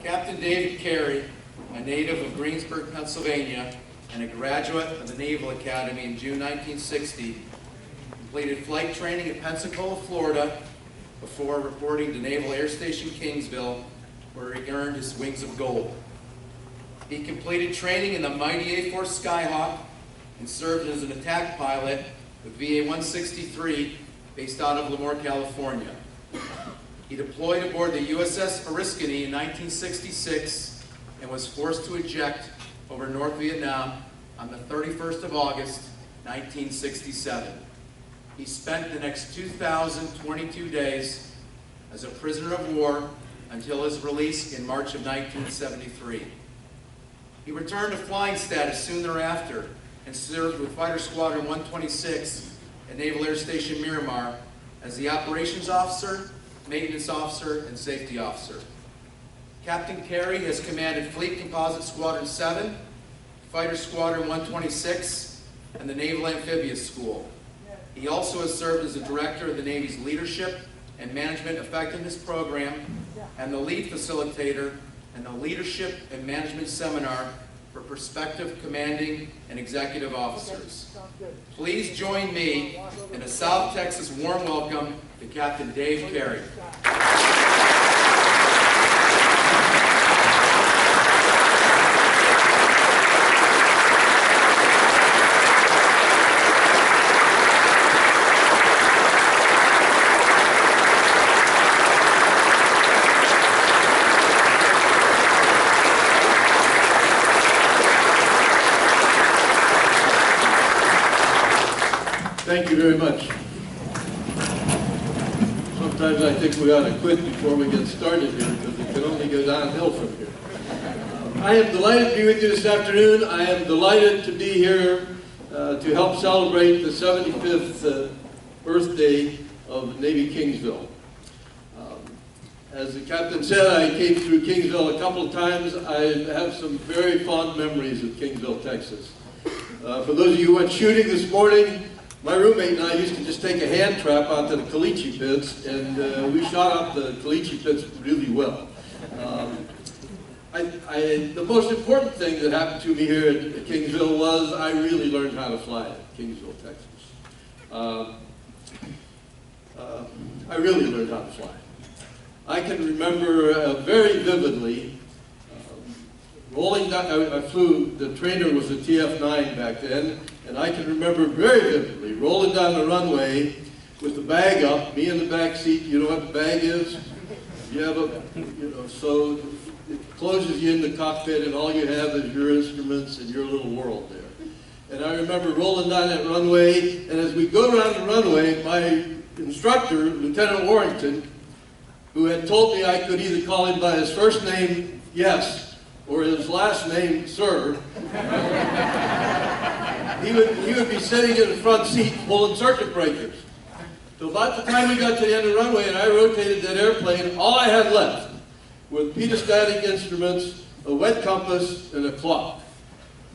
Captain David Carey, a native of Greensburg, Pennsylvania, and a graduate of the Naval Academy in June 1960, completed flight training at Pensacola, Florida, before reporting to Naval Air Station Kingsville, where he earned his wings of gold. He completed training in the mighty A-4 Skyhawk and served as an attack pilot with VA-163 based out of Lemoore, California. He deployed aboard the USS Oriskany in 1966 and was forced to eject over North Vietnam on the 31st of August, 1967. He spent the next 2,022 days as a prisoner of war until his release in March of 1973. He returned to flying status soon thereafter and served with Fighter Squadron 126 at Naval Air Station Miramar as the Operations Officer, Maintenance Officer, and Safety Officer. Captain Carey has commanded Fleet Composite Squadron 7, Fighter Squadron 126, and the Naval Amphibious School. He also has served as the Director of the Navy's Leadership and Management Effectiveness Program and the lead facilitator in the Leadership and Management Seminar for prospective commanding and executive officers. Please join me in a South Texas warm welcome to Captain Dave Carey. Thank you very much. Sometimes I think we ought to quit before we get started here because it can only go downhill from here. I am delighted to be with you this afternoon. I am delighted to be here to help celebrate the 75th birthday of Navy Kingsville. As the captain said, I came through Kingsville a couple of times. I have some very fond memories of Kingsville, Texas. For those of you who went shooting this morning, my roommate and I used to just take a hand trap out to the caliche pits, and we shot up the caliche pits really well. The most important thing that happened to me here at Kingsville was I really learned how to fly at Kingsville, Texas. I really learned how to fly. I can remember very vividly rolling down. I flew, the trainer was a TF-9 back then, and I can remember very vividly rolling down the runway with the bag up, me in the back seat. You know what the bag is? You have a, so it closes you in the cockpit, and all you have is your instruments and your little world there. And I remember rolling down that runway, and as we go around the runway, my instructor, Lieutenant Warrington, who had told me I could either call him by his first name, yes, or his last name, sir, he would be sitting in the front seat pulling circuit breakers. So about the time we got to the end of the runway and I rotated that airplane, all I had left were pedostatic instruments, a wet compass, and a clock.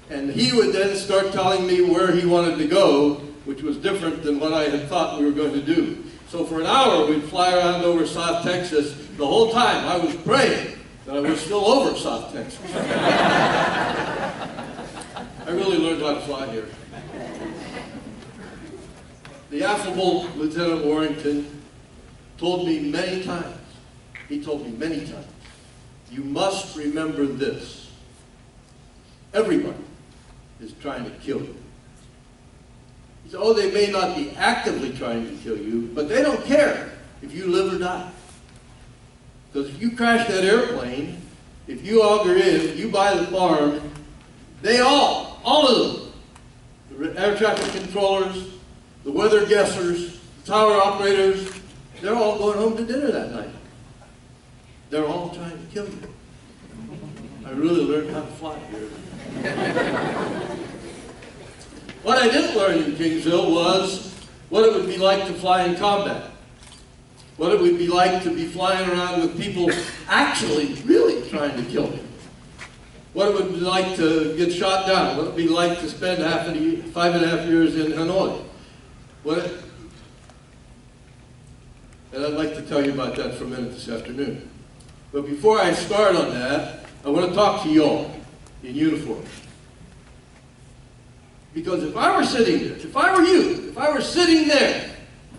And he would then start telling me where he wanted to go, which was different than what I had thought we were going to do. So for an hour we'd fly around over South Texas. The whole time I was praying that I was still over South Texas. I really learned how to fly here. The affable Lieutenant Warrington told me many times, you must remember this. Everybody is trying to kill you. He said, oh, they may not be actively trying to kill you, but they don't care if you live or die. Because if you crash that airplane, if you auger in, if you buy the farm, they all of them, the air traffic controllers, the weather guessers, the tower operators, they're all going home to dinner that night. They're all trying to kill you. I really learned how to fly here. What I didn't learn in Kingsville was what it would be like to fly in combat. What it would be like to be flying around with people actually really trying to kill me. What it would be like to get shot down. What it would be like to spend 5.5 years in Hanoi. And I'd like to tell you about that for a minute this afternoon. But before I start on that, I want to talk to y'all in uniform. Because if I were sitting there, if I were you, if I were sitting there,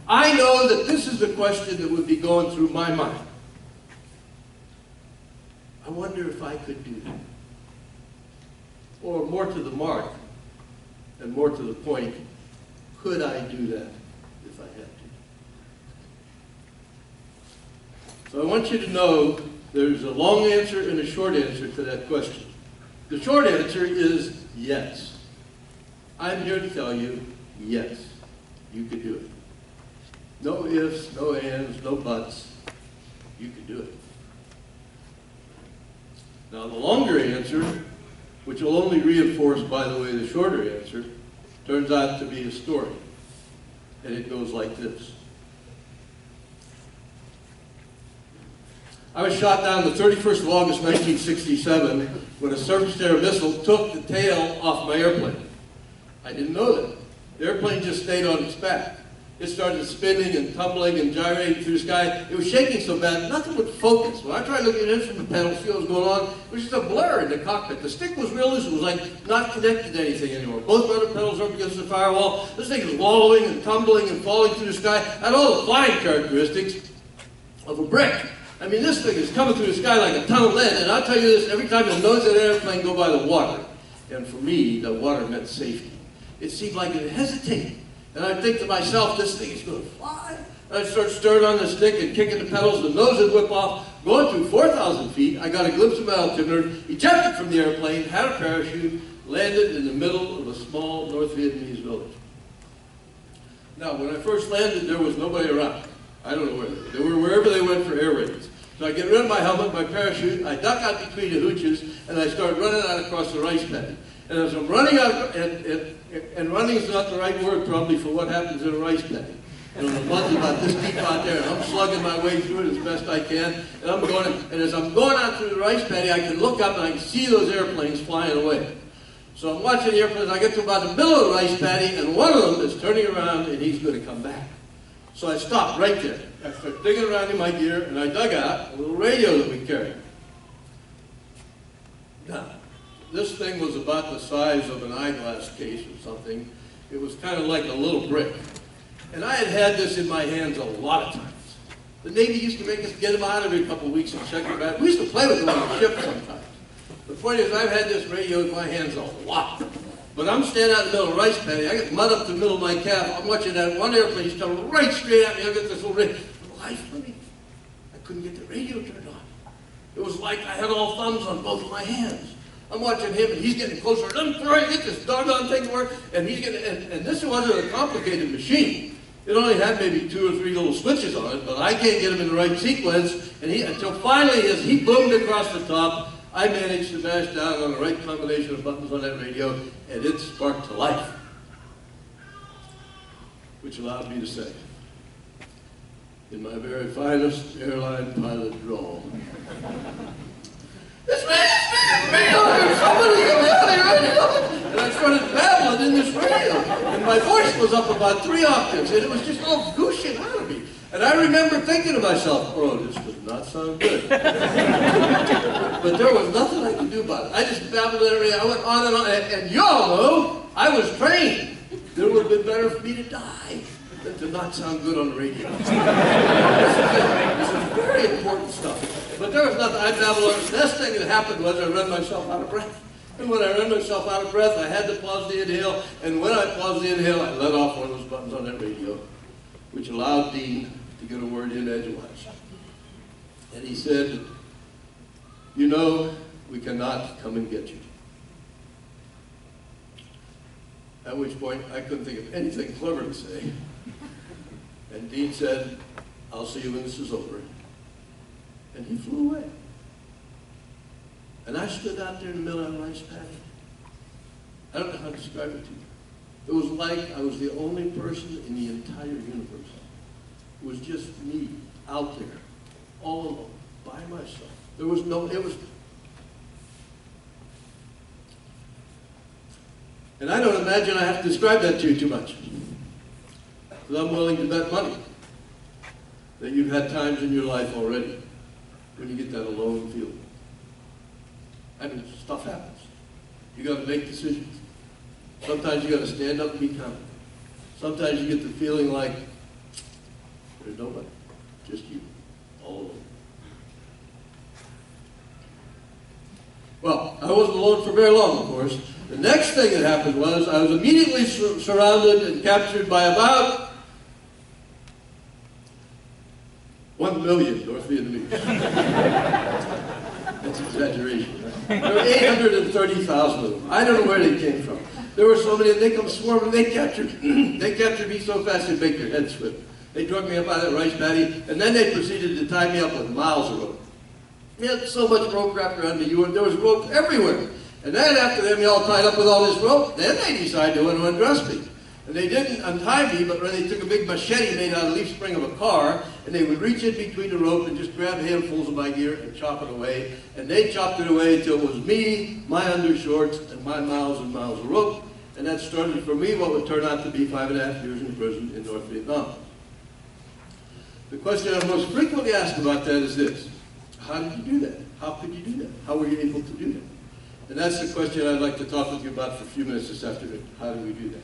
I know that this is the question that would be going through my mind. I wonder if I could do that. Or more to the mark, and more to the point, could I do that if I had to? So I want you to know there's a long answer and a short answer to that question. The short answer is yes. I'm here to tell you, yes, you could do it. No ifs, no ands, no buts. You could do it. Now the longer answer, which will only reinforce, by the way, the shorter answer, turns out to be a story. And it goes like this. I was shot down the 31st of August, 1967, when a surface-to-air missile took the tail off my airplane. I didn't know that. The airplane just stayed on its back. It started spinning and tumbling and gyrating through the sky. It was shaking so bad, nothing would focus. When I tried looking at the instrument panel to see what was going on, it was just a blur in the cockpit. The stick was real loose. It was like not connected to anything anymore. Both rudder pedals were up against the firewall. This thing was wallowing and tumbling and falling through the sky. It had all the flying characteristics of a brick. I mean, this thing is coming through the sky like a ton of lead. And I'll tell you this, every time the nose of that airplane go by the water, and for me, the water meant safety. It seemed like it hesitated. And I'd think to myself, this thing is going to fly. And I'd start stirring on the stick and kicking the pedals. The nose would whip off. Going through 4,000 feet, I got a glimpse of my altimeter, ejected from the airplane, had a parachute, landed in the middle of a small North Vietnamese village. Now, when I first landed, there was nobody around. I don't know where they were. They were wherever they went for air raids. So I get rid of my helmet, my parachute, I duck out between the hooches, and I start running out across the rice paddy. And as I'm running out, and running is not the right word probably for what happens in a rice paddy. You know, the mud's about this deep out there, and I'm slugging my way through it as best I can. And I'm going, and as I'm going out through the rice paddy, I can look up and I can see those airplanes flying away. So I'm watching the airplanes. I get to about the middle of the rice paddy, and one of them is turning around, and he's going to come back. So I stopped right there. I started digging around in my gear, and I dug out a little radio that we carried. Now, this thing was about the size of an eyeglass case or something. It was kind of like a little brick. And I had had this in my hands a lot of times. The Navy used to make us get them out every couple of weeks and check them out. We used to play with them on the ship sometimes. The point is, I've had this radio in my hands a lot. But I'm standing out in the middle of a rice paddy. I get mud up to the middle of my calf. I'm watching that one airplane. He's coming right straight at me. I get this little radio. For the life of me, I couldn't get the radio turned on. It was like I had all thumbs on both of my hands. I'm watching him, and he's getting closer. And I'm trying to get this doggone thing to work. And he's getting, and this wasn't a complicated machine. It only had maybe 2 or 3 little switches on it, but I can't get him in the right sequence. And until finally, as he boomed across the top, I managed to mash down on the right combination of buttons on that radio, and it sparked to life. Which allowed me to say, in my very finest airline pilot drawl, "This man, somebody get me out of here right now." And I started babbling in this radio. And my voice was up about 3 octaves, and it was just all gushing out of me. And I remember thinking to myself, oh, this does not sound good. But there was nothing I could do about it. I just babbled in radio. I went on and on. And y'all know, I was trained. It would have been better for me to die than to not sound good on the radio. This is very important stuff. But there was nothing. I babbled on. The best thing that happened was I ran myself out of breath. And when I ran myself out of breath, I had to pause the inhale. And when I paused the inhale, I let off one of those buttons on that radio, which allowed Dean to get a word in edgewise. And he said, "You know, we cannot come and get you." At which point, I couldn't think of anything clever to say. And Dean said, "I'll see you when this is over." And he flew away. And I stood out there in the middle of the rice paddy. I don't know how to describe it to you. It was like I was the only person in the entire universe. It was just me out there, all alone, by myself. There was no, it was. And I don't imagine I have to describe that to you too much. Because I'm willing to bet money that you've had times in your life already when you get that alone feeling. I mean, stuff happens. You got to make decisions. Sometimes you got to stand up and be confident. Sometimes you get the feeling like there's nobody, just you, all alone. Well, I wasn't alone for very long, of course. The next thing that happened was I was immediately surrounded and captured by about 1 million North Vietnamese. That's exaggeration. There were 830,000 of them. I don't know where they came from. There were so many, and they come swarming. They captured me so fast they'd make their heads swim. They drug me up by that rice paddy, and then they proceeded to tie me up with miles of rope. We had so much rope wrapped around me, there was rope everywhere. And then after them, all tied up with all this rope, then they decided they wanted to undress me. And they didn't untie me, but they took a big machete made out of the leaf spring of a car, and they would reach in between the rope and just grab handfuls of my gear and chop it away. And they chopped it away until it was me, my undershorts, and my miles and miles of rope. And that started for me what would turn out to be 5.5 years in prison in North Vietnam. The question I'm most frequently asked about that is this: how did you do that? How could you do that? How were you able to do that? And that's the question I'd like to talk with you about for a few minutes this afternoon. How do we do that?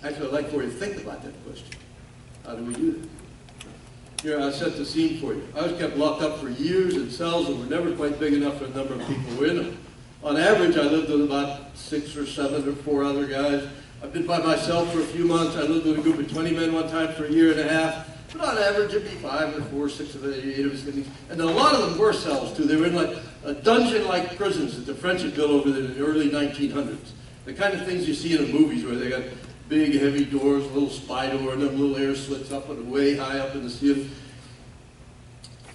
Actually, I'd like for you to think about that question. How do we do that? Here, I'll set the scene for you. I was kept locked up for years in cells that were never quite big enough for the number of people who were in them. On average, I lived with about 6 or 7 or 4 other guys. I've been by myself for a few months. I lived with a group of 20 men one time for 1.5 years. But on average, it'd be 5 or 4, 6 of 8 of us. And a lot of them were cells, too. They were in like a dungeon-like prisons that the French had built over there in the early 1900s. The kind of things you see in the movies where they got big, heavy doors, a little spy door, and them little air slits up and way high up in the ceiling.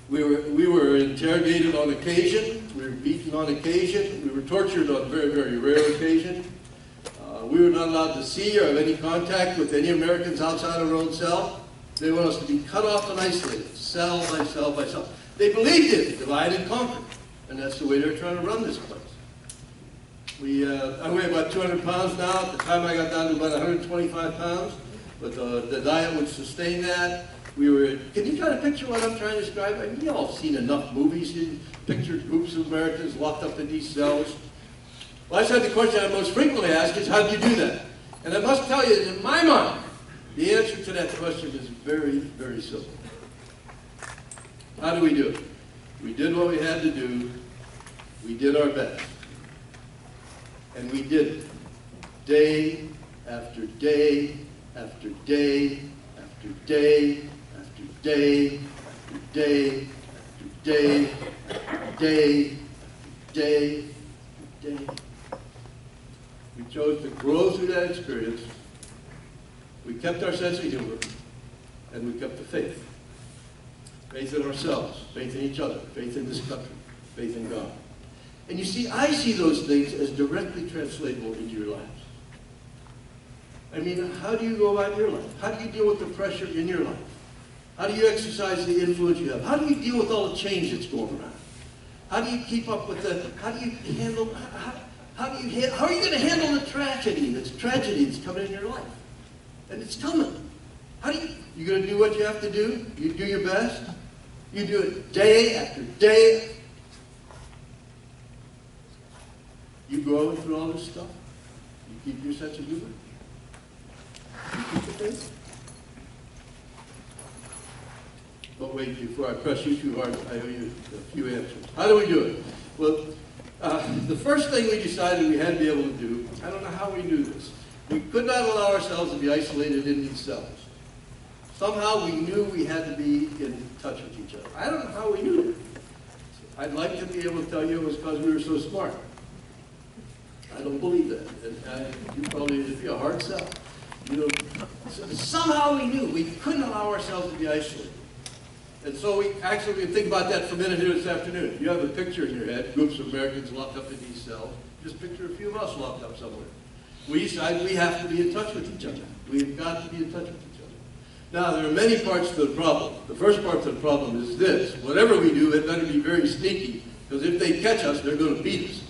We were interrogated on occasion. We were beaten on occasion. We were tortured on very, very rare occasion. We were not allowed to see or have any contact with any Americans outside our own cell. They want us to be cut off and isolated, cell by cell by cell. They believed it, divide and conquer. And that's the way they're trying to run this place. I weigh about 200 pounds now. At the time I got down to about 125 pounds. But the diet would sustain that. Can you kind of picture what I'm trying to describe? I mean, you all have seen enough movies. You pictured groups of Americans locked up in these cells. Well, I said the question I most frequently ask is, how do you do that? And I must tell you, in my mind, the answer to that question is very, very simple. How do we do it? We did what we had to do. We did our best. And we did it. Day after day after day after day after day after day after day after day after day after day. We chose to grow through that experience. We kept our sense of humor, and we kept the faith. Faith in ourselves, faith in each other, faith in this country, faith in God. And you see, I see those things as directly translatable into your lives. I mean, how do you go about your life? How do you deal with the pressure in your life? How do you exercise the influence you have? How do you deal with all the change that's going around? How do you keep up with how do you handle, how are you going to handle the tragedy that's coming in your life? And it's coming. You going to do what you have to do? You do your best? You do it day after day. You grow through all this stuff. You keep your sense of humor. You keep the faith. But wait, before I press you too hard, I owe you a few answers. How do we do it? Well, the first thing we decided we had to be able to do, I don't know how we knew this, we could not allow ourselves to be isolated in these cells. Somehow we knew we had to be in touch with each other. I don't know how we knew that. I'd like to be able to tell you it was because we were so smart. I don't believe that. And you probably, it'd be a hard sell. Somehow we knew we couldn't allow ourselves to be isolated. And so we can think about that for a minute here this afternoon. You have a picture in your head, groups of Americans locked up in these cells. Just picture a few of us locked up somewhere. We decide we have to be in touch with each other. We've got to be in touch with each other. Now, there are many parts to the problem. The first part to the problem is this. Whatever we do, it better be very sneaky, because if they catch us, they're going to beat us.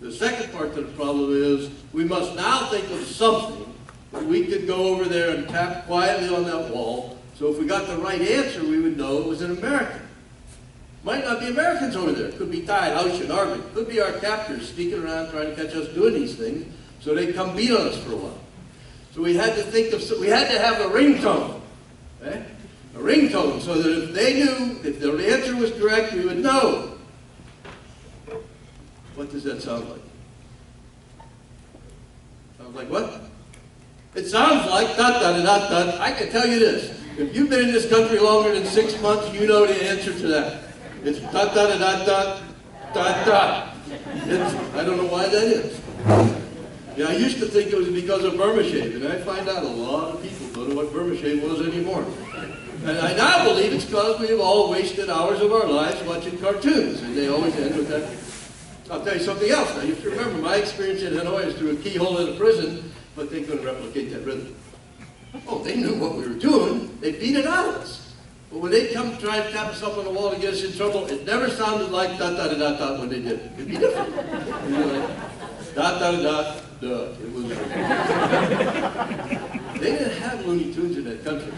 The second part to the problem is we must now think of something that we could go over there and tap quietly on that wall, So if we got the right answer, we would know it was an American. Might not be Americans over there. Could be Thai, Laotian, Arvin. Could be our captors sneaking around trying to catch us doing these things, so they'd come beat on us for a while. So we had to think of, we had to have a ringtone, okay? A ringtone, so that if they knew, if the answer was correct, we would know. What does that sound like? Sounds like what? It sounds like dot, dot, dot, dot. I can tell you this. If you've been in this country longer than 6 months, you know the answer to that. It's dot, dot, dot, dot, dot, dot. I don't know why that is. Yeah, I used to think it was because of vermicelli, and I find out a lot of people don't know what vermicelli was anymore. And I now believe it's because we have all wasted hours of our lives watching cartoons, and they always end with that. I'll tell you something else. Now, you have to remember, my experience in Hanoi is through a keyhole in a prison, but they couldn't replicate that rhythm. Oh, they knew what we were doing. They beat it out of us. But when they'd come try and tap us up on the wall to get us in trouble, it never sounded like dot, dot, dot, dot when they did it. It'd be different. It'd be like dot, dot, dot, dot. It was... They didn't have Looney Tunes in that country.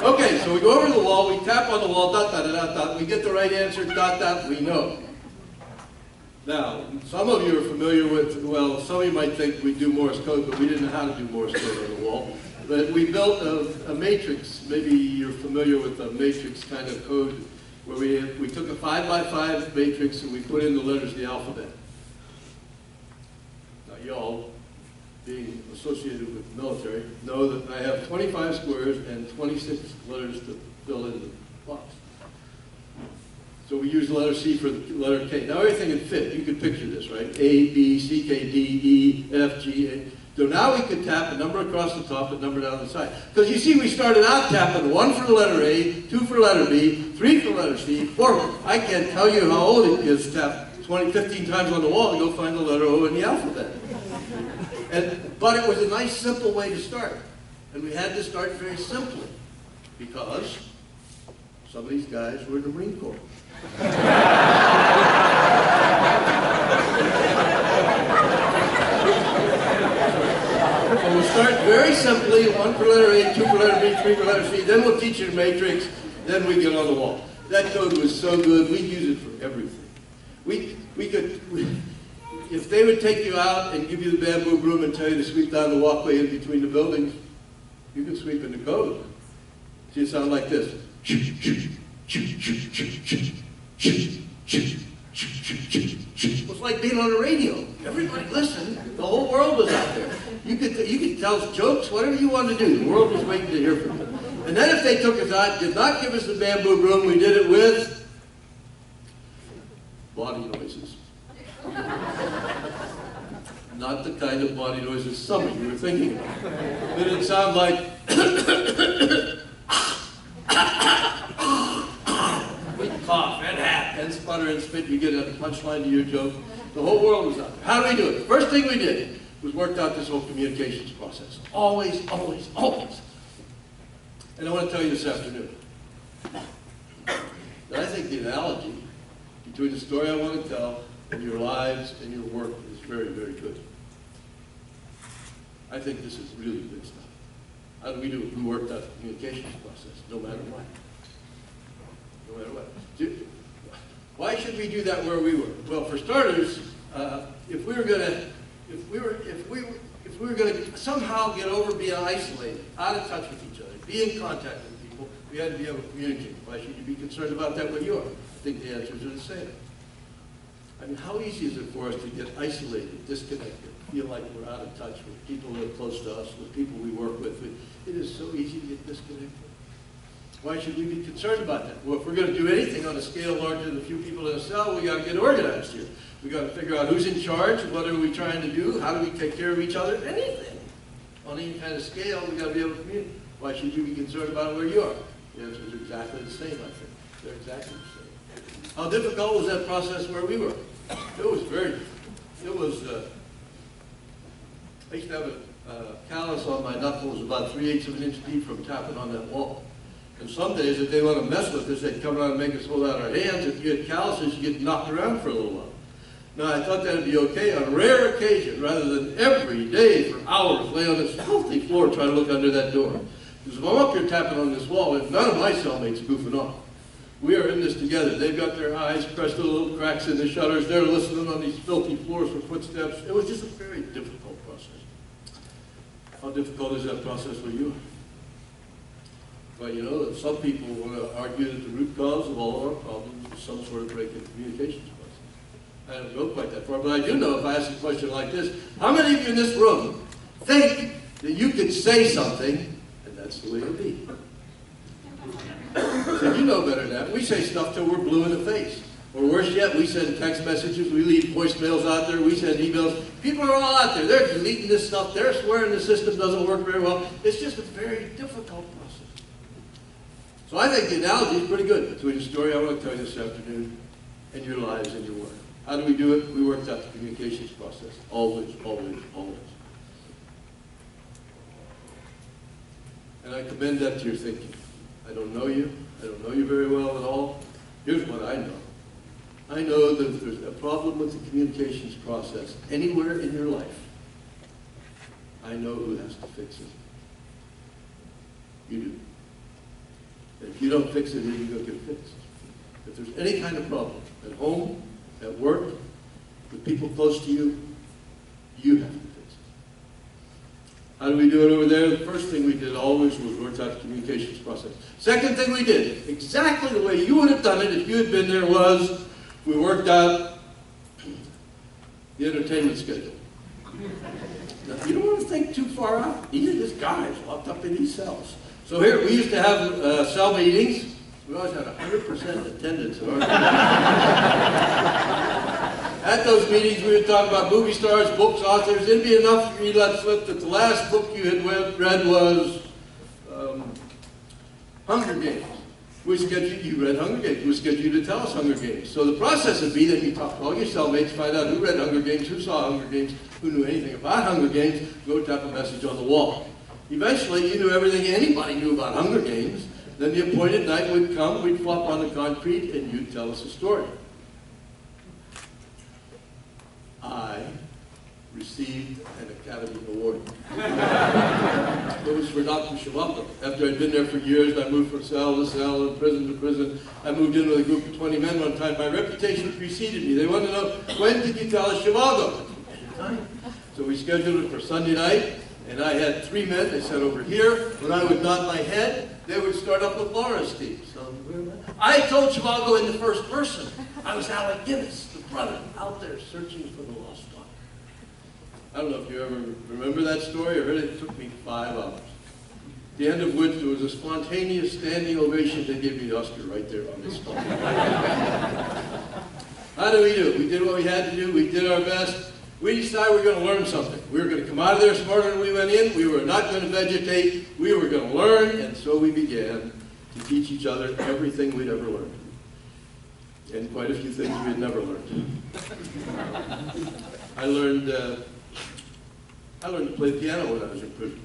Okay, so we go over to the wall, we tap on the wall, dot, dot, dot, dot. We get the right answer, dot, dot, we know. Now, some of you are familiar with, well, some of you might think we do Morse code, but we didn't know how to do Morse code on the wall. But we built a matrix. Maybe you're familiar with a matrix kind of code, where we took a 5x5 matrix and we put in the letters of the alphabet. Now, y'all, being associated with the military, know that I have 25 squares and 26 letters to fill in the box. So we use the letter C for the letter K. Now everything would fit. You could picture this, right? A, B, C, K, D, E, F, G, A. So now we could tap a number across the top and a number down the side. Because you see, we started out tapping 1 for the letter A, 2 for letter B, 3 for letter C, 4. I can't tell you how old it is to tap 15 times on the wall to go find the letter O in the alphabet. But it was a nice, simple way to start. And we had to start very simply, because some of these guys were in the Marine Corps. So we'll start very simply, 1 for letter A, 2 for letter B, 3 for letter C, then we'll teach you the matrix, then we get on the wall. That code was so good, we'd use it for everything. If they would take you out and give you the bamboo broom and tell you to sweep down the walkway in between the buildings, you could sweep in the code. See, it sounded like this. It was like being on the radio. Everybody listened. The whole world was out there. You could tell jokes, whatever you wanted to do. The world was waiting to hear from you. And then if they took us out, did not give us the bamboo broom, we did it with body noises. Not the kind of body noises some of you were thinking about. Did it sound like we'd cough and hat and sputter and spit, you get a punchline to your joke. The whole world was out there. How do we do it? The first thing we did was worked out this whole communications process. Always, always, always. And I want to tell you this afternoon that I think the analogy between the story I want to tell and your lives and your work is very, very good. I think this is really good stuff. How do we do it? We worked out the communications process, no matter what. No matter what. Why should we do that where we were? Well, for starters, if we were going to somehow get over being isolated, out of touch with each other, be in contact with people, we had to be able to communicate. Why should you be concerned about that where you are? I think the answers are the same. I mean, how easy is it for us to get isolated, disconnected, feel like we're out of touch with people who are close to us, with people we work with? It is so easy to get disconnected. Why should we be concerned about that? Well, if we're going to do anything on a scale larger than a few people in a cell, we got to get organized here. We got to figure out who's in charge, what are we trying to do, how do we take care of each other, anything. On any kind of scale, we got to be able to communicate. Why should you be concerned about where you are? The answers are exactly the same, I think. They're exactly the same. How difficult was that process where we were? It was very, I used to have a callus on my knuckles about 3/8 of an inch deep from tapping on that wall. And some days, if they want to mess with us, they'd come around and make us hold out our hands. If you had calluses, you get knocked around for a little while. Now, I thought that would be okay on a rare occasion, rather than every day for hours lay on this filthy floor trying to look under that door. Because if I'm up here tapping on this wall, if none of my cellmates goofing off, we are in this together. They've got their eyes pressed to the little cracks in the shutters. They're listening on these filthy floors for footsteps. It was just a very difficult process. How difficult is that process for you? But you know that some people want to argue that the root cause of all our problems is some sort of break in the communications process. I don't go quite that far, but I do know if I ask a question like this, how many of you in this room think that you could say something and that's the way it be? So you know better than that. We say stuff till we're blue in the face. Or worse yet, we send text messages, we leave voicemails out there, we send emails. People are all out there. They're deleting this stuff. They're swearing the system doesn't work very well. It's just a very difficult process. So I think the analogy is pretty good between the story I want to tell you this afternoon and your lives and your work. How do we do it? We worked out the communications process. Always, always, always. And I commend that to your thinking. I don't know you. I don't know you very well at all. Here's what I know. I know that if there's a problem with the communications process anywhere in your life, I know who has to fix it. You do. And if you don't fix it, then you go get it fixed. If there's any kind of problem, at home, at work, with people close to you, you have to fix it. How do we do it over there? The first thing we did always was work out the communications process. Second thing we did, exactly the way you would have done it if you had been there, was we worked out the entertainment schedule. Now, you don't want to think too far out. These are just guys locked up in these cells. So here, we used to have cell meetings. We always had 100% attendance at our meetings. At those meetings, we would talk about movie stars, books, authors. It'd be enough for you to let slip that the last book you had read was Hunger Games. We scheduled, you read Hunger Games. We scheduled you to tell us Hunger Games. So the process would be that you talk to all your cellmates, find out who read Hunger Games, who saw Hunger Games, who knew anything about Hunger Games, go tap a message on the wall. Eventually, you knew everything anybody knew about Hunger Games. Then the appointed night would come, we'd flop on the concrete, and you'd tell us a story. I received an Academy Award. It was for Dr. Shawaka. After I'd been there for years, I moved from cell to cell and prison to prison. I moved in with a group of 20 men one time. My reputation preceded me. They wanted to know, when did you tell us Shawaka? So we scheduled it for Sunday night, and I had 3 men. They sat over here. When I would nod my head, they would start up with Laura's team. So I told Shawaka in the first person. I was Alec Guinness, the brother, out there searching for the lost daughter. I don't know if you ever remember that story or heard it. It took me 5 hours. At the end of which there was a spontaneous standing ovation. They gave me the Oscar right there on the spot. How do we do it? We did what we had to do. We did our best. We decided we were going to learn something. We were going to come out of there smarter than we went in. We were not going to vegetate. We were going to learn, and so we began to teach each other everything we'd ever learned. And quite a few things we had never learned. I learned to play piano when I was in prison.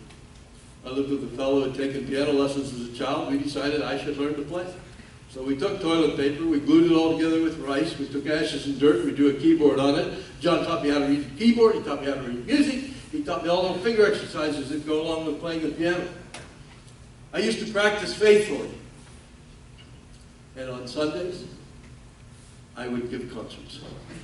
I lived with a fellow who had taken piano lessons as a child. We decided I should learn to play. So we took toilet paper, we glued it all together with rice, we took ashes and dirt, we drew a keyboard on it. John taught me how to read the keyboard, he taught me how to read music, he taught me all the finger exercises that go along with playing the piano. I used to practice faithfully. And on Sundays, I would give concerts.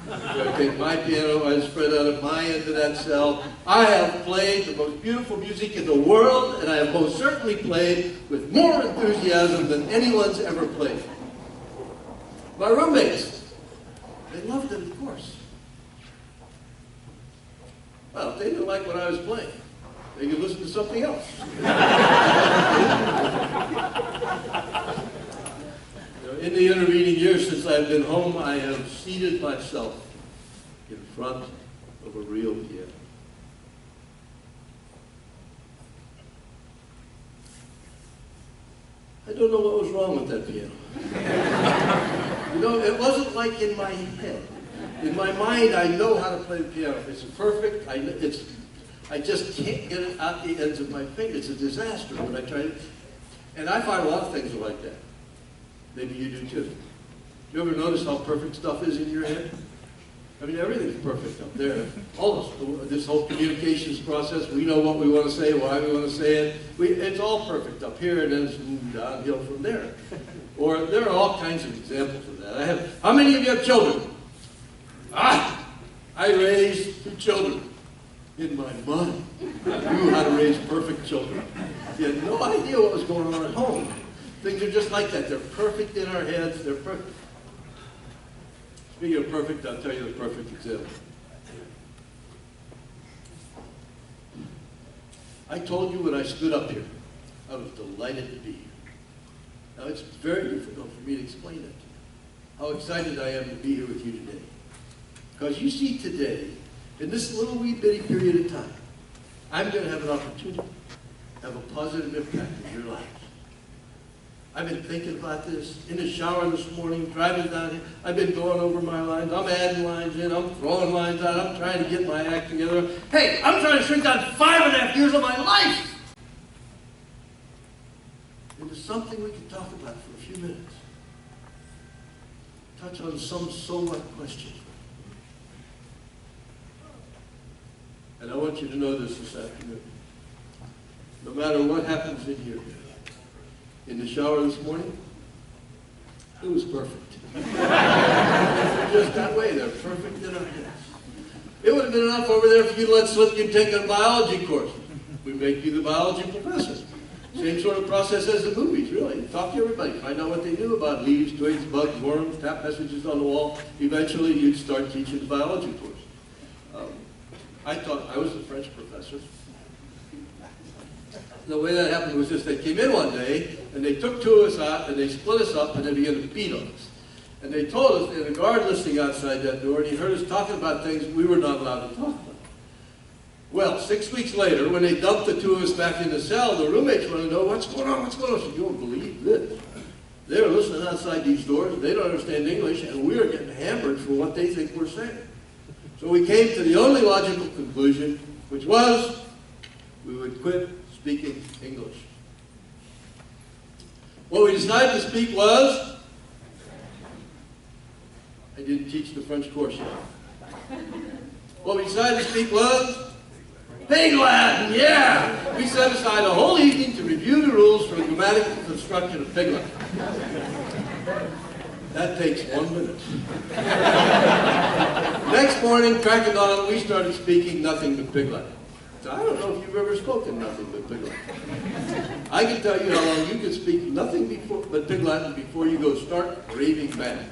I would take my piano, I'd spread out at my end of that cell. I have played the most beautiful music in the world, and I have most certainly played with more enthusiasm than anyone's ever played. My roommates, they loved it, of course. Well, if they didn't like what I was playing, they could listen to something else. In the intervening years since I've been home, I have seated myself in front of a real piano. I don't know what was wrong with that piano. You know, it wasn't like in my head. In my mind, I know how to play the piano. It's perfect. I just can't get it out the ends of my fingers. It's a disaster when I try to. And I find a lot of things are like that. Maybe you do too. You ever notice how perfect stuff is in your head? I mean, everything's perfect up there. All this whole communications process, we know what we want to say, why we want to say it. It's all perfect up here, and then it's downhill from there. Or there are all kinds of examples of that. How many of you have children? I raised 2 children. In my mind, I knew how to raise perfect children. You had no idea what was going on at home. Things are just like that. They're perfect in our heads. They're perfect. Speaking of perfect, I'll tell you the perfect example. I told you when I stood up here, I was delighted to be here. Now, it's very difficult for me to explain that to you, how excited I am to be here with you today. Because you see today, in this little wee bitty period of time, I'm going to have an opportunity to have a positive impact in your lives. I've been thinking about this in the shower this morning, driving down here. I've been going over my lines. I'm adding lines in. I'm throwing lines out. I'm trying to get my act together. Hey, I'm trying to shrink down 5.5 years of my life into something we can talk about for a few minutes. Touch on some so what question. And I want you to know this afternoon. No matter what happens in here, in the shower this morning, it was perfect. They're just that way. They're perfect in our heads. It would have been enough over there for you to let slip you'd take a biology course. We make you the biology professor. Same sort of process as the movies, really. Talk to everybody. Find out what they knew about leaves, twigs, bugs, worms, tap messages on the wall. Eventually, you'd start teaching the biology course. I was a French professor. The way that happened was this: they came in one day, and they took 2 of us out, and they split us up, and they began to beat on us. And they told us, and a guard listening outside that door, and he heard us talking about things we were not allowed to talk about. Well, 6 weeks later, when they dumped the 2 of us back in the cell, the roommates wanted to know, what's going on, what's going on? I said, you won't believe this. They're listening outside these doors, they don't understand English, and we're getting hammered for what they think we're saying. So we came to the only logical conclusion, which was we would quit speaking English. What we decided to speak was, I didn't teach the French course yet. What we decided to speak was Pig Latin, yeah! We set aside a whole evening to review the rules for the grammatical construction of Pig Latin. That takes 1 minute. Next morning, crack of dawn, we started speaking nothing but Pig Latin. So I don't know if you've ever spoken nothing but Pig Latin. I can tell you how long you can speak nothing but Pig Latin before you go start raving mad.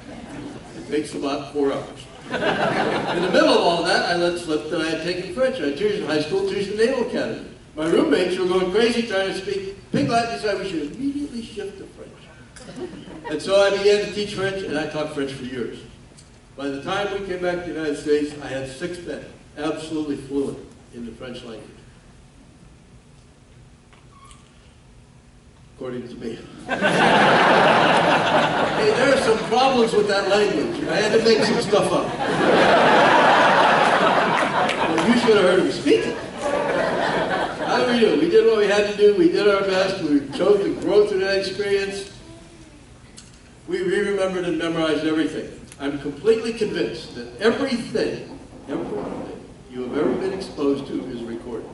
It takes about 4 hours. In the middle of all that, I let slip that I had taken French. I teached in high school, teached in the Naval Academy. My roommates were going crazy trying to speak Pig Latin, decided we should immediately shift to French. And so I began to teach French, and I taught French for years. By the time we came back to the United States, I had 6 men, absolutely fluent in the French language. According to me. Hey, there are some problems with that language. I had to make some stuff up. Well, you should have heard me speak it. How did we do? We did what we had to do. We did our best. We chose to grow through that experience. We remembered and memorized everything. I'm completely convinced that everything you have ever been exposed to is recorded.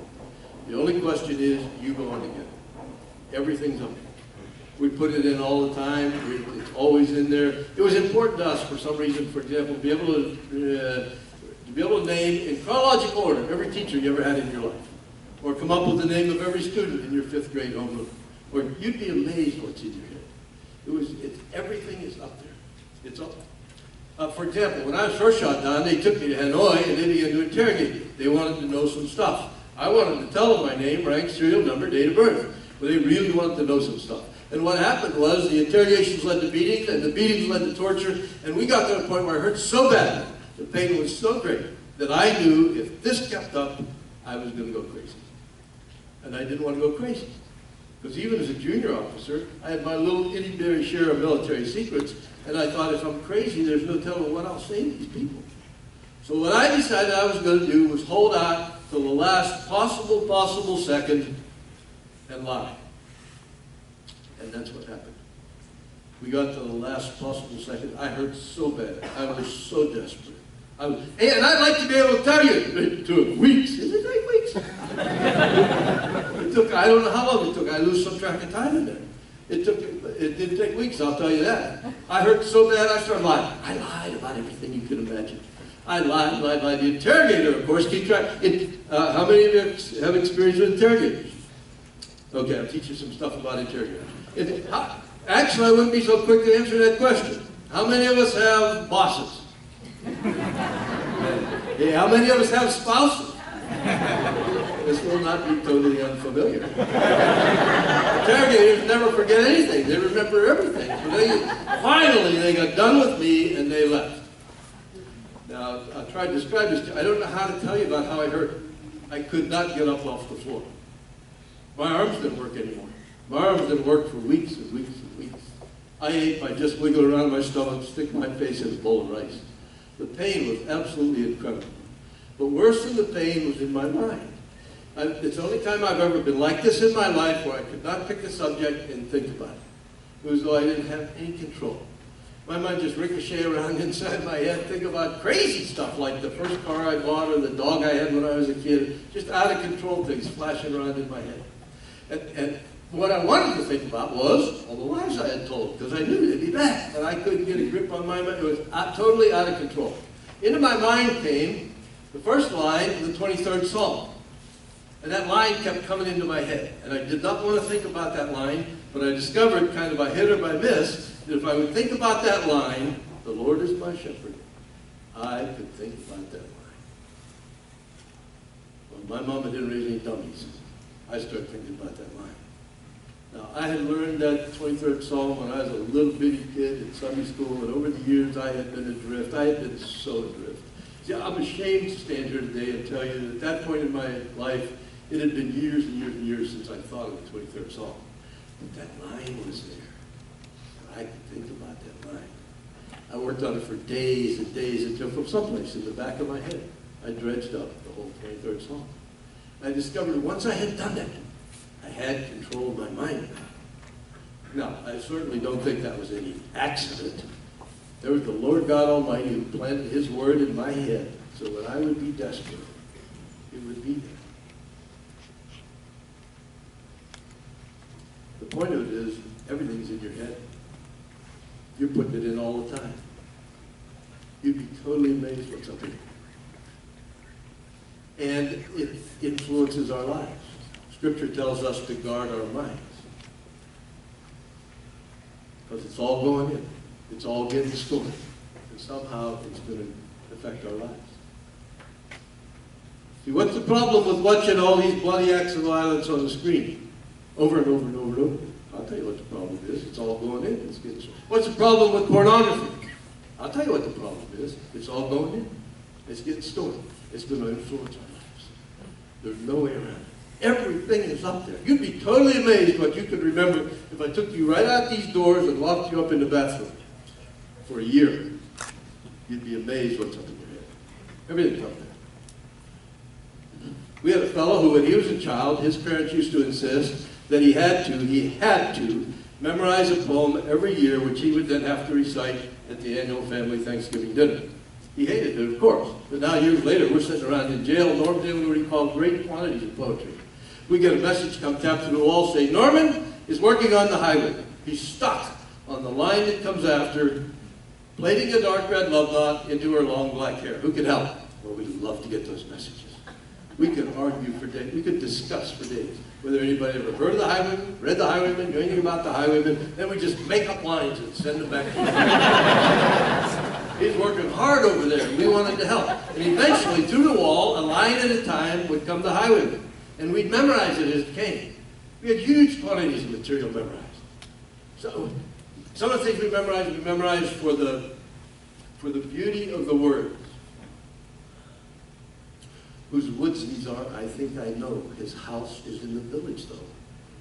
The only question is, you go on to get it. Everything's up there. We put it in all the time. It's always in there. It was important to us, for some reason, for example, to be able to name in chronological order every teacher you ever had in your life, or come up with the name of every student in your 5th grade homeroom. Or you'd be amazed what's in your head. Everything is up there. It's up there. For example, when I was first shot down, they took me to Hanoi and they began to interrogate me. They wanted to know some stuff. I wanted to tell them my name, rank, serial number, date of birth. But they really wanted to know some stuff. And what happened was the interrogations led to beatings, and the beatings led to torture, and we got to the point where it hurt so badly, the pain was so great, that I knew if this kept up, I was going to go crazy. And I didn't want to go crazy. Because even as a junior officer, I had my little itty-bitty share of military secrets, and I thought, if I'm crazy, there's no telling what I'll say to these people. So what I decided I was going to do was hold out till the last possible second and lie. And that's what happened. We got to the last possible second. I hurt so bad. I was so desperate. Hey, and I'd like to be able to tell you, it took weeks. Is it 8 weeks? It took, I don't know how long it took. I lose some track of time in there. It didn't take weeks, I'll tell you that. I hurt so bad, I started lying. I lied about everything you could imagine. I lied. The interrogator, of course, keep track. How many of you have experience with interrogators? Okay, I'll teach you some stuff about interrogators. Actually, I wouldn't be so quick to answer that question. How many of us have bosses? Hey, how many of us have spouses? This will not be totally unfamiliar. Interrogators never forget anything. They remember everything. So finally, they got done with me and they left. Now, I'll try to describe this. I don't know how to tell you about how I hurt. I could not get up off the floor. My arms didn't work anymore. My arms didn't work for weeks and weeks and weeks. I ate by just wiggling around my stomach, stick my face in a bowl of rice. The pain was absolutely incredible. But worse than the pain was in my mind. It's the only time I've ever been like this in my life where I could not pick a subject and think about it. It was as though I didn't have any control. My mind just ricocheted around inside my head, think about crazy stuff like the first car I bought or the dog I had when I was a kid. Just out of control things flashing around in my head. And what I wanted to think about was all the lies I had told, because I knew they'd be back, and I couldn't get a grip on my mind. It was totally out of control. Into my mind came the first line of the 23rd Psalm. And that line kept coming into my head. And I did not want to think about that line, but I discovered, kind of by hit or by miss, that if I would think about that line, the Lord is my shepherd, I could think about that line. Well, my mama didn't raise any dummies. I started thinking about that line. Now, I had learned that 23rd Psalm when I was a little bitty kid in Sunday school, and over the years I had been adrift. I had been so adrift. See, I'm ashamed to stand here today and tell you that at that point in my life, it had been years and years and years since I thought of the 23rd Psalm. But that line was there. And I could think about that line. I worked on it for days and days until from someplace in the back of my head, I dredged up the whole 23rd Psalm. I discovered that once I had done that, I had control of my mind. Now, I certainly don't think that was any accident. There was the Lord God Almighty who planted His word in my head so when I would be desperate, it would be there. The point of it is, everything's in your head. You're putting it in all the time. You'd be totally amazed what's up here. And it influences our lives. Scripture tells us to guard our minds. Because it's all going in. It's all getting stored. And somehow it's going to affect our lives. See, what's the problem with watching all these bloody acts of violence on the screen? Over and over and over and over. I'll tell you what the problem is. It's all going in. It's getting stored. What's the problem with pornography? I'll tell you what the problem is. It's all going in. It's getting stored. It's going to influence our lives. There's no way around it. Everything is up there. You'd be totally amazed what you could remember if I took you right out these doors and locked you up in the bathroom for a year. You'd be amazed what's up in your head. Everything's up there. We had a fellow who, when he was a child, his parents used to insist that he had to memorize a poem every year, which he would then have to recite at the annual family Thanksgiving dinner. He hated it, of course. But now, years later, we're sitting around in jail. Norm's able to recall great quantities of poetry. We get a message come tapped to the wall saying, Norman is working on the highway. He's stuck on the line that comes after, plaiting a dark red love knot into her long black hair. Who can help? Well, we'd love to get those messages. We could argue for days. We could discuss for days whether anybody ever heard of the highwayman, read the highwayman, knew anything about the highwayman. Then we just make up lines and send them back to him. He's working hard over there, and we wanted to help. And eventually, through the wall, a line at a time, would come the highwayman. And we'd memorize it as it came. We had huge quantities of material memorized. So, some of the things we memorized for the beauty of the words. Whose woods these are, I think I know. His house is in the village, though.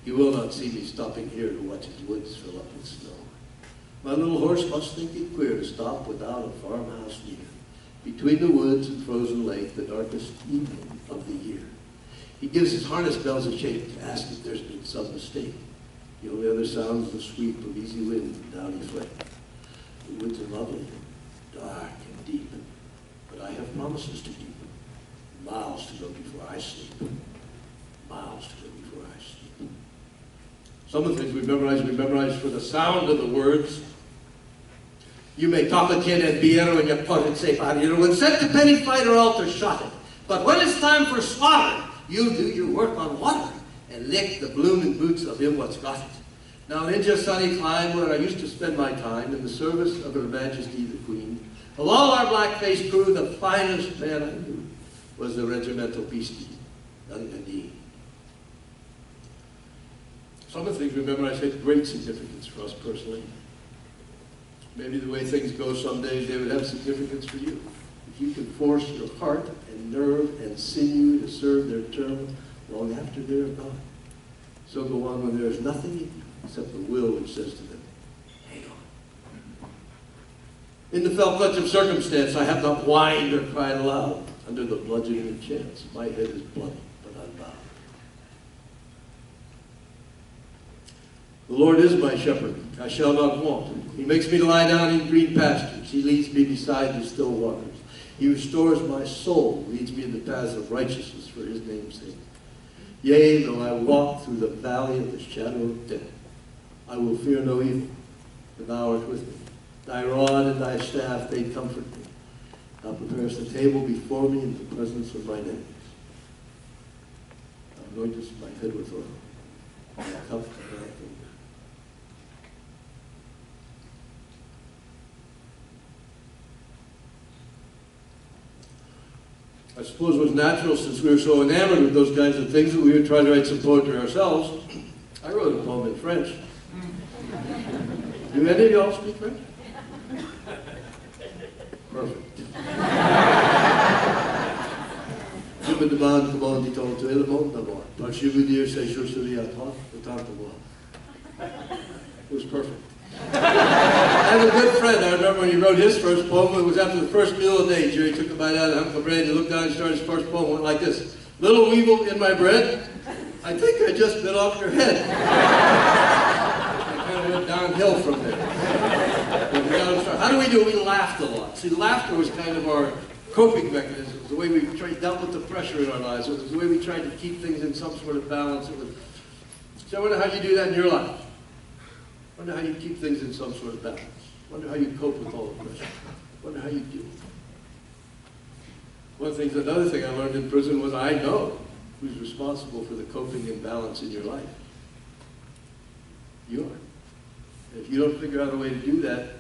He will not see me stopping here to watch his woods fill up with snow. My little horse must think it queer to stop without a farmhouse near. Between the woods and frozen lake, the darkest evening of the year. He gives his harness bells a shake to ask if there's been some mistake. The only other sound is the sweep of easy wind and downy flake. The woods are lovely, dark and deep, but I promises to keep. Miles to go before I sleep. Miles to go before I sleep. Some of the things we memorize for the sound of the words. You may talk a tin and beer when you put it safe out of your when set to penny fighter altar shot it. But when it's time for slaughter, you do your work on water and lick the blooming boots of him what's got it. Now in just sunny clime where I used to spend my time in the service of Her Majesty the Queen, of all our black-faced crew, the finest man I knew was the regimental beastie, Dundee. Some of the things we memorize had great significance for us personally. Maybe the way things go some days, they would have significance for you. If you can force your heart and nerve and sinew to serve their term long after they're gone, so go on when there is nothing in you except the will which says to them, hang on. In the fell clutch of circumstance, I have not whined or cried aloud. Under the bludgeoning of chance, my head is bloody, but unbowed. The Lord is my shepherd, I shall not want. He makes me to lie down in green pastures. He leads me beside the still waters. He restores my soul, leads me in the paths of righteousness for his name's sake. Yea, though I walk through the valley of the shadow of death, I will fear no evil, for thou art with me. Thy rod and thy staff, they comfort me. Thou preparest the table before me in the presence of mine enemies. Thou anointest my head with oil. My cup runneth over. I suppose it was natural, since we were so enamored with those kinds of things, that we would try to write some poetry ourselves. I wrote a poem in French. Do any of y'all speak French? Perfect. Je me demande comment dit-on tuer le monde d'abord. Parce que je veux dire ces choses-là à toi, autant que moi. It was perfect. I have a good friend. I remember when he wrote his first poem, it was after the first meal of the day. Jerry took a bite out of Uncle Brady, he looked down and started his first poem, went like this. Little weevil in my bread, I think I just bit off your head. I kind of went downhill from there. How do we do it? We laughed a lot. See, laughter was kind of our coping mechanism. It was the way we dealt with the pressure in our lives. It was the way we tried to keep things in some sort of balance. So I wonder how you do that in your life. I wonder how you keep things in some sort of balance. I wonder how you cope with all the pressure. I wonder how you do. Another thing I learned in prison was I know who's responsible for the coping and balance in your life. You are. And if you don't figure out a way to do that,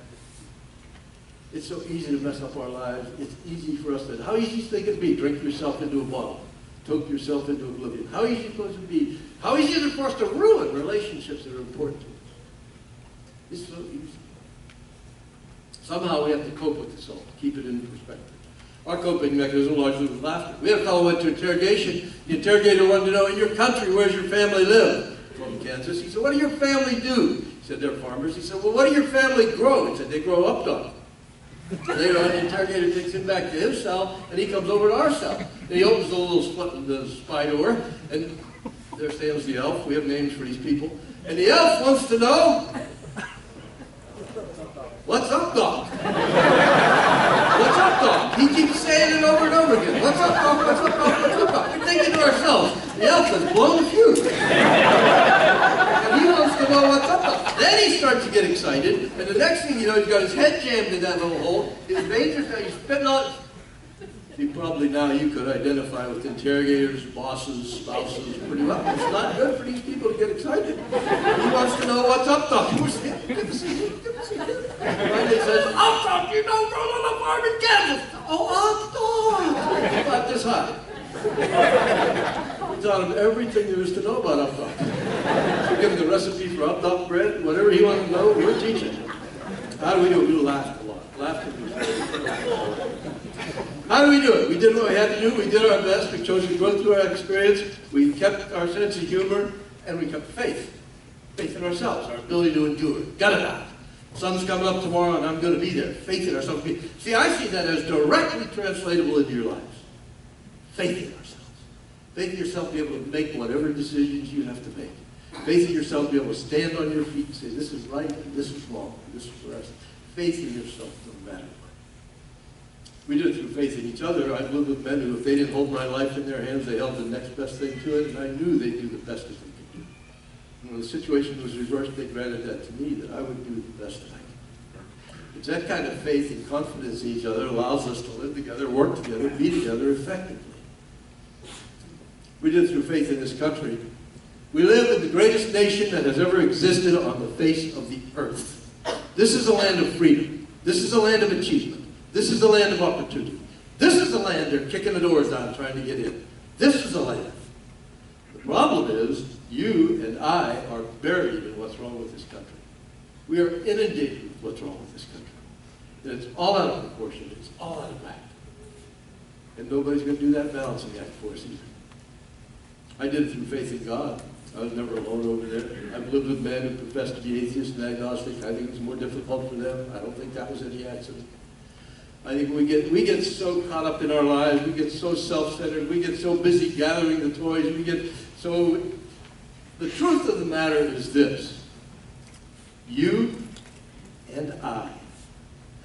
it's so easy to mess up our lives. It's easy for us to, how easy do you think it'd be? Drink yourself into a bottle. Toke yourself into oblivion. How easy is it supposed to be? How easy is it for us to ruin relationships that are important to us? It's so easy. Somehow we have to cope with this all, keep it in perspective. Our coping mechanism largely was laughter. We had a fellow who went to interrogation. The interrogator wanted to know, in your country, where's your family live? From Kansas. He said, what do your family do? He said, they're farmers. He said, well, what do your family grow? He said, they grow updog. Later on, the interrogator takes him back to his cell, and he comes over to our cell. And he opens the little the spy door, and there stands the elf. We have names for these people. And the elf wants to know, what's up, dog? What's up, dog? He keeps saying it over and over again. What's up, dog? What's up, dog? What's up, dog? We're thinking to ourselves, the elf has blown the fuse. And he wants to know what's up, dog. Then he starts to get excited, and the next thing you know, he's got his head jammed in that little hole. His veins are he's spitting on. See, probably now you could identify with interrogators, bosses, spouses pretty well. It's not good for these people to get excited. He wants to know what's up, dog. Who's him? Good to see you. Good to see you. Finally he says, up, dog, you don't grow on a farm in Kansas. Oh, up, dog. About this high. He taught him everything there is to know about up, dog. So give him the recipe for up, dog bread, whatever he wants to know, we're teaching him. How do we do it? We laugh a lot. Laughter. How do we do it? We did what we had to do. We did our best. We chose to go through our experience. We kept our sense of humor, and we kept faith. Faith in ourselves, our ability to endure. Got it out. Sun's coming up tomorrow, and I'm going to be there. Faith in ourselves. See, I see that as directly translatable into your lives. Faith in ourselves. Faith in yourself to be able to make whatever decisions you have to make. Faith in yourself to be able to stand on your feet and say, this is right, and this is wrong, and this is the rest. Faith in yourself no matter what. We did it through faith in each other. I've lived with men who, if they didn't hold my life in their hands, they held the next best thing to it, and I knew they'd do the best that they could do. And when the situation was reversed, they granted that to me, that I would do the best that I could. It's that kind of faith and confidence in each other allows us to live together, work together, be together effectively. We did it through faith in this country. We live in the greatest nation that has ever existed on the face of the earth. This is a land of freedom. This is a land of achievement. This is the land of opportunity. This is the land they're kicking the doors down trying to get in. This is the land. The problem is, you and I are buried in what's wrong with this country. We are inundated with what's wrong with this country. And it's all out of proportion. It's all out of whack. And nobody's going to do that balancing act for us either. I did it through faith in God. I was never alone over there. I've lived with men who profess to be atheists and agnostic. I think it's more difficult for them. I don't think that was any accident. I think we get so caught up in our lives, we get so self-centered, we get so busy gathering the toys, the truth of the matter is this: you and I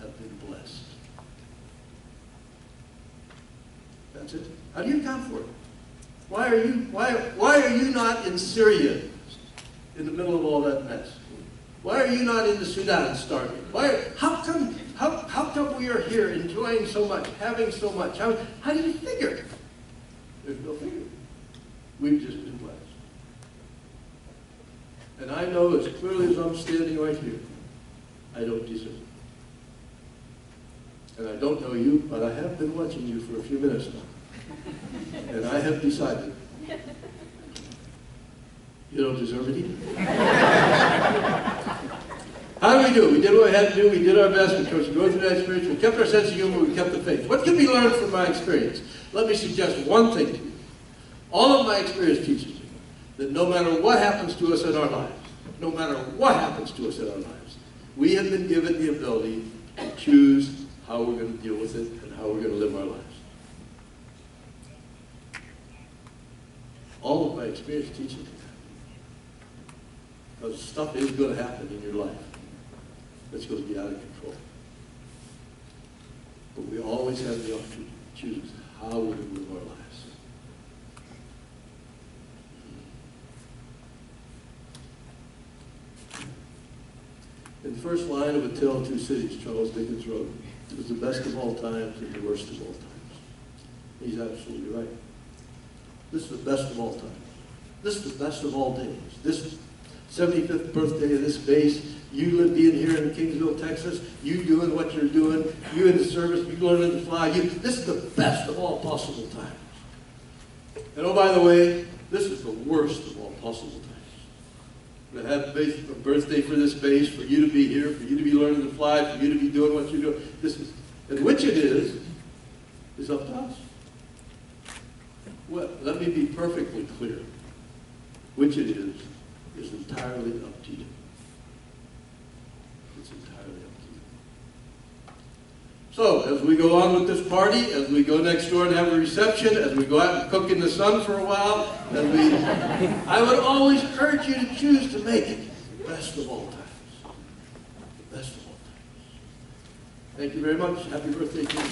have been blessed. That's it. How do you account for it? Why are you not in Syria in the middle of all that mess? Why are you not in the Sudan starving? How come we are here enjoying so much, having so much? How do you figure? There's no figure. We've just been blessed. And I know as clearly as I'm standing right here, I don't deserve it. And I don't know you, but I have been watching you for a few minutes now. And I have decided you don't deserve it either. How did we do? We did what we had to do. We did our best. We chose to go through that experience. We kept our sense of humor. We kept the faith. What can be learned from my experience? Let me suggest one thing to you. All of my experience teaches me that no matter what happens to us in our lives, no matter what happens to us in our lives, we have been given the ability to choose how we're going to deal with it and how we're going to live our lives. All of my experience teaches me that. Because stuff is going to happen in your life that's going to be out of control. But we always have the opportunity to choose how we're going to live our lives. In the first line of A Tale of Two Cities, Charles Dickens wrote, "It was the best of all times and the worst of all times." He's absolutely right. This is the best of all times. This is the best of all days. This 75th birthday of this base, you being here in Kingsville, Texas, you doing what you're doing, you in the service, you learning to fly, this is the best of all possible times. And oh, by the way, this is the worst of all possible times. To have a birthday for this base, for you to be here, for you to be learning to fly, for you to be doing what you're doing. And which it is up to us. Well, let me be perfectly clear. Which it is entirely up to you. It's entirely up to you. So, as we go on with this party, as we go next door and have a reception, as we go out and cook in the sun for a while, I would always urge you to choose to make it the best of all times. The best of all times. Thank you very much. Happy birthday to you.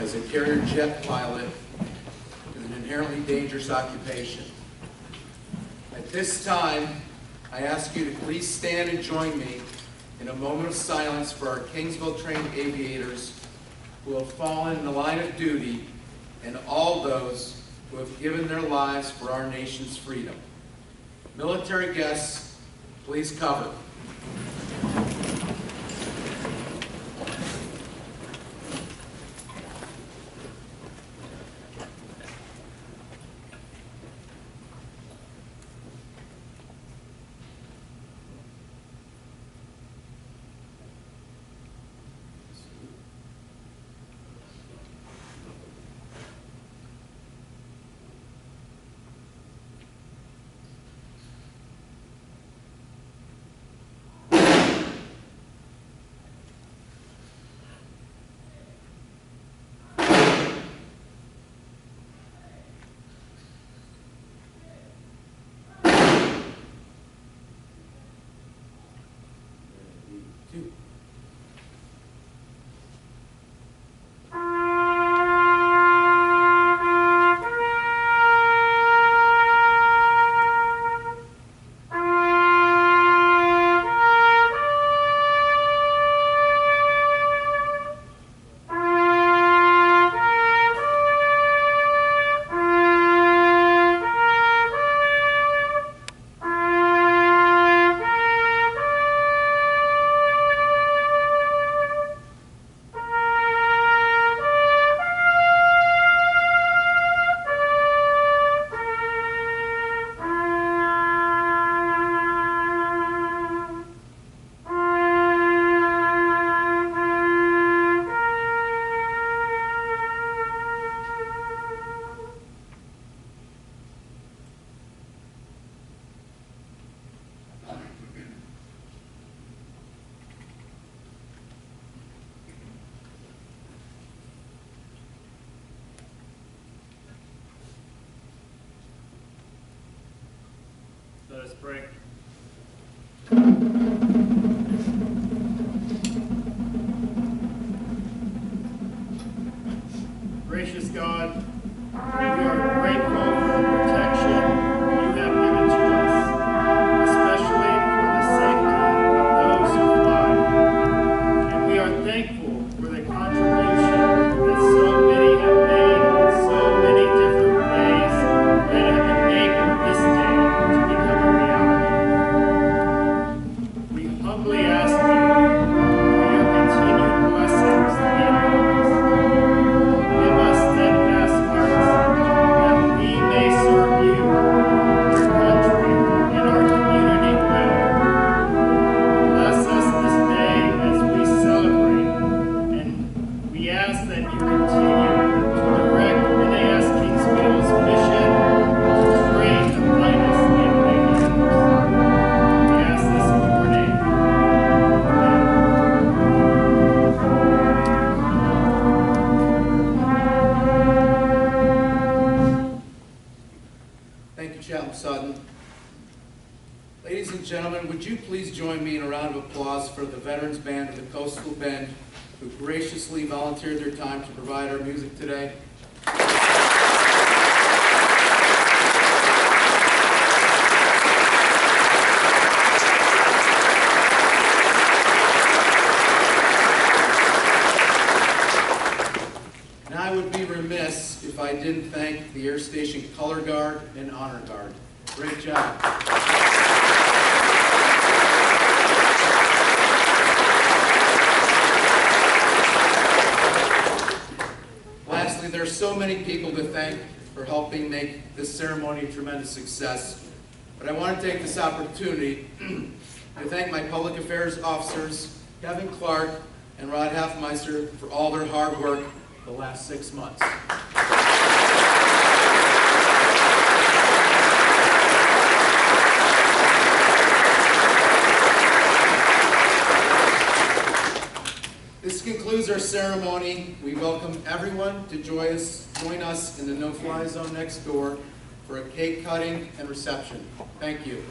As a carrier jet pilot is an inherently dangerous occupation. At this time, I ask you to please stand and join me in a moment of silence for our Kingsville-trained aviators who have fallen in the line of duty and all those who have given their lives for our nation's freedom. Military guests, please cover. Let us pray. Gracious God, we are grateful for the protection you have given to us, especially for the safety of those who fly. And we are thankful for the contribution that so many have made in so many different ways that have enabled this day to become a reality. We humbly ask you for your continued blessings to be upon us. Give us steadfast hearts that we may serve you, your country, and our community well. Bless us this day as we celebrate, and we ask that you continue to direct NAS Kingsville's mission to train the finest aviators. We ask this in your name. Thank you, Chaplain Sutton. Ladies and gentlemen, would you please join me in a round of applause for the Veterans Band of the Coastal Bend, who graciously volunteered their time to provide our music today. And I would be remiss if I didn't thank the Air Station Color Guard and Honor Guard. Great job. Lastly, there are so many people to thank for helping make this ceremony a tremendous success. But I want to take this opportunity to thank my public affairs officers, Kevin Clark and Rod Halfmeister, for all their hard work the last 6 months. This concludes our ceremony. We welcome everyone to join us in the no-fly zone next door for a cake cutting and reception. Thank you.